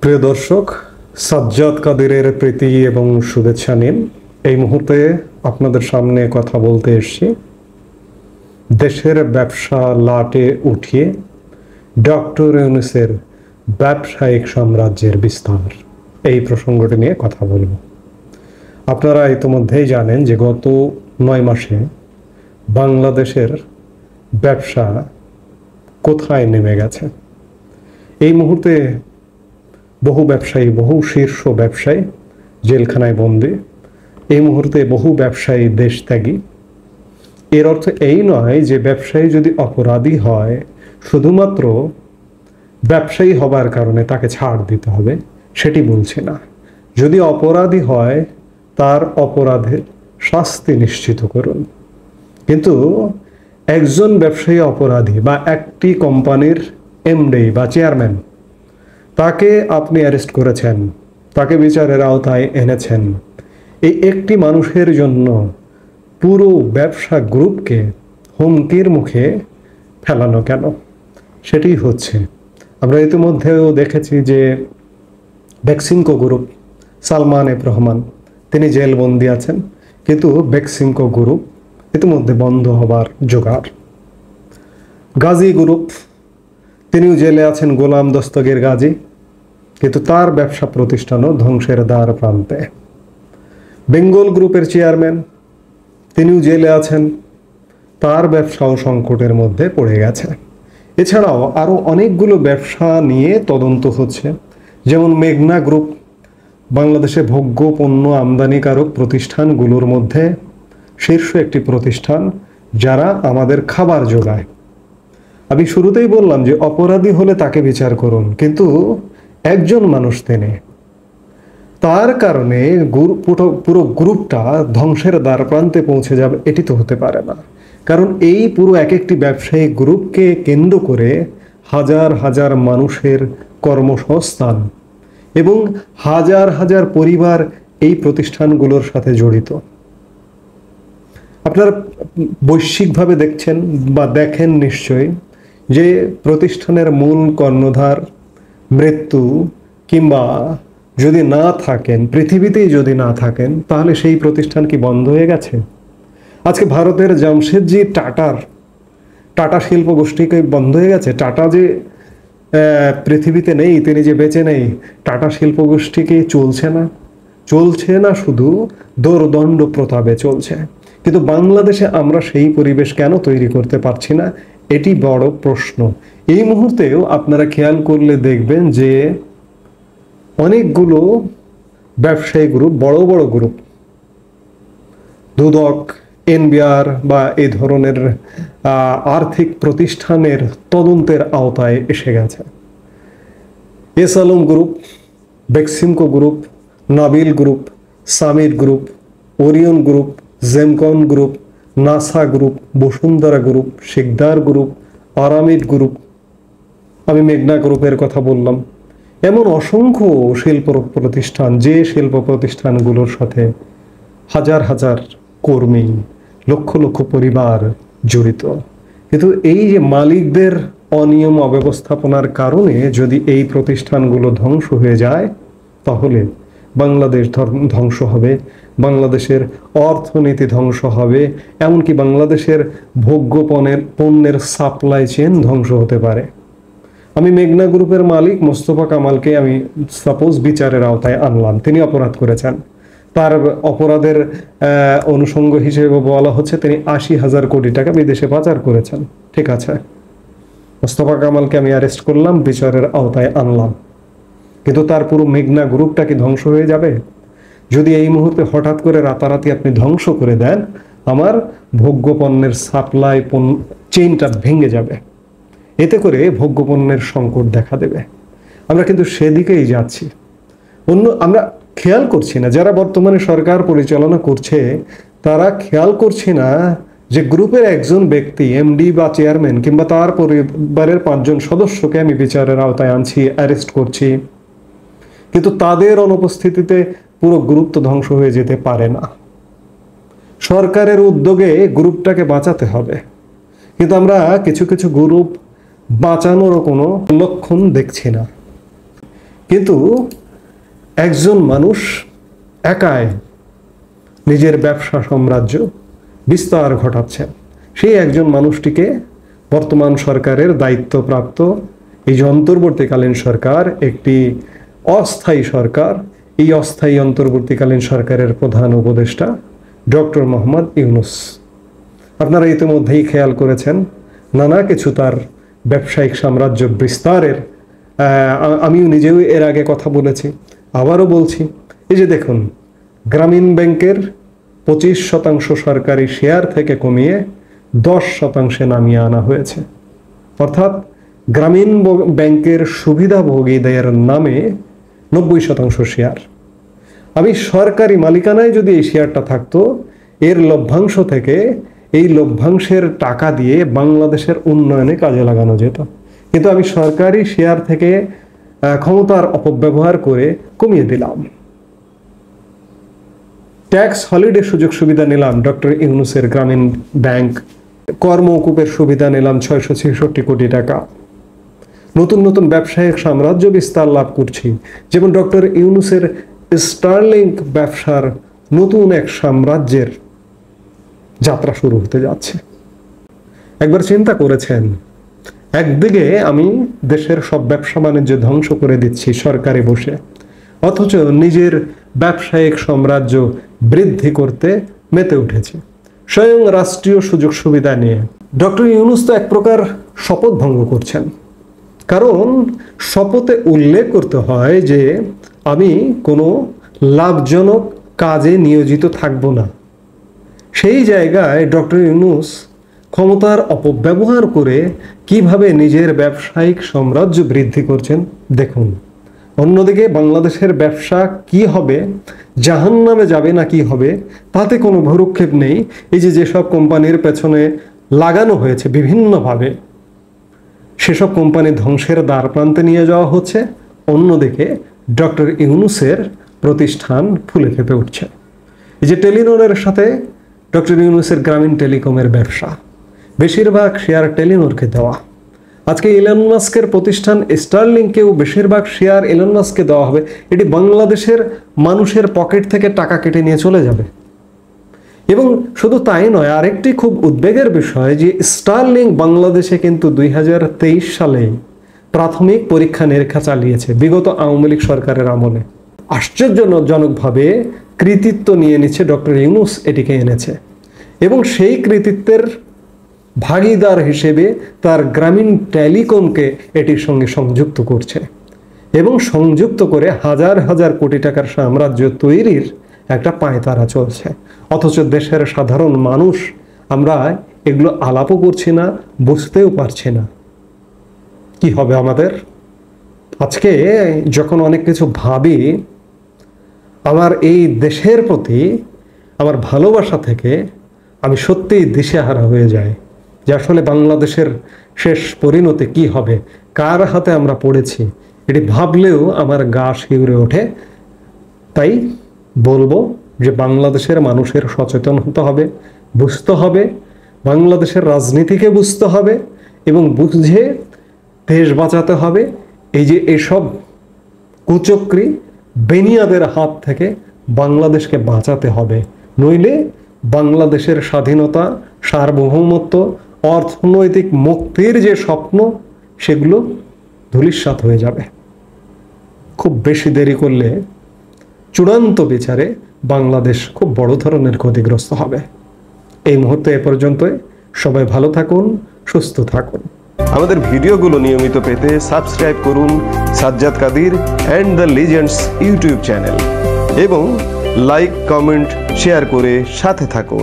প্রিয় দর্শক, সাজ্জাদ কাদেরের প্রীতি এবং শুভেচ্ছা নিন। এই মুহূর্তে আপনাদের সামনে কথা বলতে এসেছি দেশের ব্যবসা লাটে উঠিয়ে ডক্টর ইউনূসের ব্যবসায়িক সাম্রাজ্যের বিস্তার, এই প্রসঙ্গটি নিয়ে কথা বলব। আপনারা ইতিমধ্যেই জানেন যে গত 9 মাসে বাংলাদেশের ব্যবসা কোথায় নেমে গেছে। এই মুহূর্তে বহু ব্যবসায়ী, বহু শীর্ষ ব্যবসায়ী জেলখানায় বন্দী। এই মুহূর্তে বহু ব্যবসায়ী দেশত্যাগী। এর অর্থ এই নয় যে ব্যবসায়ী যদি অপরাধী হয় শুধুমাত্র ব্যবসায়ী হবার কারণে তাকে ছাড় দিতে হবে, সেটি বলছি না। যদি অপরাধী হয় তার অপরাধের শাস্তি নিশ্চিত করুন। কিন্তু একজন ব্যবসায়ী অপরাধী বা একটি কোম্পানির এমডি বা চেয়ারম্যান, তাকে আপনি অ্যারেস্ট করেছেন, তাকে বিচারের আওতায় এনেছেন, এই একটি মানুষের জন্য পুরো ব্যবসা গ্রুপকে হুমকির মুখে ফেলানো কেন? সেটি হচ্ছে, আমরা ইতিমধ্যেও দেখেছি যে বেক্সিমকো গ্রুপ, সালমান এফ রহমান তিনি জেলবন্দি আছেন, কিন্তু বেক্সিমকো গ্রুপ ইতিমধ্যে বন্ধ হবার জোগাড়। গাজী গ্রুপ, তিনিও জেলে আছেন, গোলাম দস্তগীর গাজী, কিন্তু তার ব্যবসা প্রতিষ্ঠানও ধ্বংসের দ্বার প্রান্তে। বেঙ্গল গ্রুপের চেয়ারম্যান, তিনিও জেলে আছেন, তার ব্যবসাও সংকটের মধ্যে পড়ে গেছে। এছাড়াও আরও অনেকগুলো ব্যবসা নিয়ে তদন্ত হচ্ছে, যেমন মেঘনা গ্রুপ, বাংলাদেশে ভোগ্য পণ্য আমদানিকারক প্রতিষ্ঠানগুলোর মধ্যে শীর্ষ একটি প্রতিষ্ঠান, যারা আমাদের খাবার যোগায়। আমি শুরুতেই বললাম যে অপরাধী হলে তাকে বিচার করুন, কিন্তু একজন মানুষ তিনি, তার কারণে পুরো গ্রুপটা ধ্বংসের দ্বার প্রান্তে পৌঁছে যাবে, এটি তো হতে পারে না। কারণ এই পুরো এক একটি ব্যবসায়িক গ্রুপকে কেন্দ্র করে হাজার হাজার মানুষের কর্মসংস্থান এবং হাজার হাজার পরিবার এই প্রতিষ্ঠানগুলোর সাথে জড়িত। আপনারা বৈশ্বিকভাবে দেখছেন বা দেখেন নিশ্চয়ই যে প্রতিষ্ঠানের মূল কর্ণধার মৃত্যু কিংবা যদি না থাকেন, পৃথিবীতেই যদি না থাকেন, তাহলে সেই প্রতিষ্ঠান কি বন্ধ হয়ে গেছে? আজকে ভারতের জামশেদজি টাটা শিল্প গোষ্ঠীকে বন্ধ হয়ে গেছে। টাটা যে পৃথিবীতে নেই, তিনি যে বেঁচে নেই, টাটা শিল্প গোষ্ঠী কি চলছে না? চলছে না, শুধু দোর্দণ্ড প্রতাপে চলছে। কিন্তু বাংলাদেশে আমরা সেই পরিবেশ কেন তৈরি করতে পারছি না, এটি বড় প্রশ্ন। এই মুহূর্তেও আপনারা খেয়াল করলে দেখবেন যে অনেকগুলো ব্যবসায়ী গ্রুপ, বড় বড় গ্রুপ, দুদক, এনবিআর বা এই ধরনের আর্থিক প্রতিষ্ঠানের তদন্তের আওতায় এসে গেছে। S Alam group, Beximco group, Nabil group, Samir group, Orion group, Gemcon group, NASA group, Bashundhara group, Sikdar group, Aramit group, আমি মেঘনা গ্রুপের কথা বললাম। এমন অসংখ্য শিল্প প্রতিষ্ঠান, যে শিল্প প্রতিষ্ঠানগুলোর সাথে হাজার হাজার কর্মী, লক্ষ লক্ষ পরিবার জড়িত। কিন্তু এই যে মালিকদের অনিয়ম অব্যবস্থাপনার কারণে যদি এই প্রতিষ্ঠানগুলো ধ্বংস হয়ে যায়, তাহলে বাংলাদেশ ধ্বংস হবে, বাংলাদেশের অর্থনীতি ধ্বংস হবে, এমনকি বাংলাদেশের ভোগ্য পণ্যের সাপ্লাই চেইন ধ্বংস হতে পারে। আমি মেঘনা গ্রুপের মালিক মোস্তফা কামালকে আমি সাপোজ বিচারের আওতায় আনলাম, তিনি অপরাধ করেছেন, তার অপরাধের অনুষঙ্গ হিসেবে বলা হচ্ছে তিনি 80,000 কোটি টাকা বিদেশে পাচার করেছেন। ঠিক আছে, মোস্তফা কামালকে আমি অ্যারেস্ট করলাম, বিচারের আওতায় আনলাম, কিন্তু তার পুরো মেঘনা গ্রুপটা কি ধ্বংস হয়ে যাবে? যদি এই মুহূর্তে হঠাৎ করে রাতারাতি আপনি ধ্বংস করে দেন, আমার ভোগ্য পণ্যের সাপ্লাই চেইনটা ভেঙে যাবে, এতে করে ভোগ্য পণ্যের সংকট দেখা দেবে। আমরা কিন্তু সেদিকেই যাচ্ছি। আমরা খেয়াল করছি না, যারা বর্তমানে সরকার পরিচালনা করছে তারা খেয়াল করছে না যে গ্রুপের একজন ব্যক্তি, এমডি বা চেয়ারম্যান কিংবা তার পরিবারের 5 জন সদস্যকে আমি বিচারের আওতায় আনছি, অ্যারেস্ট করছি, কিন্তু তাদের অনুপস্থিতিতে পুরো গ্রুপ তো ধ্বংস হয়ে যেতে পারে না। সরকারের উদ্যোগে গ্রুপটাকে বাঁচাতে হবে, কিন্তু আমরা কিছু কিছু গ্রুপ বাঁচানোর কোনো লক্ষণ দেখছি না। কিন্তু একজন মানুষ একাই নিজের ব্যবসা সাম্রাজ্য বিস্তার ঘটাচ্ছেন। সেই একজন মানুষটিকে বর্তমান সরকারের দায়িত্বপ্রাপ্ত এই যে অন্তর্বর্তীকালীন সরকার, একটি অস্থায়ী সরকার, এই অস্থায়ী অন্তর্বর্তীকালীন সরকারের প্রধান উপদেষ্টা ডক্টর মোহাম্মদ ইউনূস। আপনারা ইতিমধ্যেই খেয়াল করেছেন নানা কিছু তার ব্যবসায়িক সাম্রাজ্য বিস্তারের, আমিও নিজেও এর আগে কথা বলেছি, আবারও বলছি। এই যে দেখুন, গ্রামীণ ব্যাংকের 25% সরকারি শেয়ার থেকে কমিয়ে 10% নামিয়ে আনা হয়েছে। অর্থাৎ গ্রামীণ ব্যাংকের সুবিধাভোগীদের নামে 90% শেয়ার। আমি সরকারি মালিকানায় যদি এই শেয়ারটা থাকতো, এর লভ্যাংশ থেকে এই লভ্যাংশের টাকা দিয়ে বাংলাদেশের উন্নয়নে কাজে লাগানো যেত। কিন্তু আমি সরকারি শেয়ার থেকে ক্ষমতার অপব্যবহার করে কমিয়ে দিলাম। ট্যাক্স হলিডে সুযোগ সুবিধা নিলাম ডক্টর ইউনূসের গ্রামীণ ব্যাংক, কর্মকুপের সুবিধা নিলাম 666 কোটি টাকা। নতুন নতুন ব্যবসায়িক সাম্রাজ্য বিস্তার লাভ করছি, যেমন ডক্টর ইউনূসের স্টারলিংক ব্যবসার নতুন এক সাম্রাজ্যের যাত্রা শুরু হতে যাচ্ছে। একবার চিন্তা করেছেন, একদিকে আমি দেশের সব ব্যবসা বাণিজ্য ধ্বংস করে দিচ্ছি সরকারে বসে, অথচ নিজের ব্যবসায়িক সাম্রাজ্য বৃদ্ধি করতে মেতে উঠেছে স্বয়ং রাষ্ট্রীয় সুযোগ সুবিধা নিয়ে। ডক্টর ইউনূস তো এক প্রকার শপথ ভঙ্গ করছেন, কারণ শপথে উল্লেখ করতে হয় যে আমি কোনো লাভজনক কাজে নিয়োজিত থাকব না। সেই জায়গায় ডক্টর ইউনূস ক্ষমতার অপব্যবহার করে কিভাবে নিজের ব্যবসায়িক সাম্রাজ্য বৃদ্ধি করছেন দেখুন। অন্যদিকে বাংলাদেশের ব্যবসা কি হবে, জাহান্নামে যাবে না কি হবে, তাতে কোনো ভ্রুক্ষেপ নেই। এই যে যেসব কোম্পানির পেছনে লাগানো হয়েছে বিভিন্নভাবে, সেসব কোম্পানি ধ্বংসের দ্বার প্রান্তে নিয়ে যাওয়া হচ্ছে। অন্যদিকে ডক্টর ইউনূসের প্রতিষ্ঠান ফুলে ফেঁপে উঠছে। এই যে টেলিনরের সাথে ডক্টর ইউনূসের গ্রামীণ টেলিকমের ব্যবসা, বেশিরভাগ শেয়ার টেলিনরকে দেওয়া। আজকে ইলন মাস্কের প্রতিষ্ঠান স্টারলিংকেও বেশিরভাগ শেয়ার ইলন মাস্ককে দেওয়া হবে। এটি বাংলাদেশের মানুষের পকেট থেকে টাকা কেটে নিয়ে চলে যাবে। এবং শুধু তাই নয়, আরেকটি খুব উদ্বেগের বিষয় যে স্টারলিংক বাংলাদেশে কিন্তু 2023 সালে প্রাথমিক পরীক্ষা নিরীক্ষা চালিয়েছে, বিগত আওয়ামী লীগ সরকারের আমলে। আশ্চর্যজনকভাবে কৃতিত্ব নিয়ে নিচ্ছে ডক্টর ইউনূস, এটিকে এনেছে এবং সেই কৃতিত্বের ভাগিদার হিসেবে তার গ্রামীণ টেলিকমকে এটির সঙ্গে সংযুক্ত করছে এবং সংযুক্ত করে হাজার হাজার কোটি টাকার সাম্রাজ্য তৈরির একটা পায়তারা চলছে। অথচ দেশের সাধারণ মানুষ আমরা এগুলো আলাপও করছি না, বুঝতেও পারছি না কি হবে আমাদের। আজকে যখন অনেক কিছু ভাবি, আমার এই দেশের প্রতি আমার ভালোবাসা থেকে আমি সত্যিই দিশেহারা হয়ে যাই যে আসলে বাংলাদেশের শেষ পরিণতি কি হবে, কার হাতে আমরা পড়েছি, এটি ভাবলেও আমার গা শিউরে ওঠে। তাই বলবো যে বাংলাদেশের মানুষের সচেতন হতে হবে, বুঝতে হবে, বাংলাদেশের রাজনীতিকে বুঝতে হবে এবং বুঝে দেশ বাঁচাতে হবে। এই যে এসব কুচক্রী বেনিয়াদের হাত থেকে বাংলাদেশকে বাঁচাতে হবে, নইলে বাংলাদেশের স্বাধীনতা, সার্বভৌমত্ব, অর্থনৈতিক মুক্তির যে স্বপ্ন, সেগুলো ধূলিসাৎ হয়ে যাবে। খুব বেশি দেরি করলে চূড়ান্ত বিচারে বাংলাদেশ খুব বড় ধরনের ক্ষতিগ্রস্ত হবে। এই মুহূর্তে এ পর্যন্তই। সবাই ভালো থাকুন, সুস্থ থাকুন। আমাদের ভিডিওগুলো নিয়মিত পেতে সাবস্ক্রাইব করুন Sajjad Kadir and the legends YouTube channel এবং লাইক, কমেন্ট, শেয়ার করে সাথে থাকুন।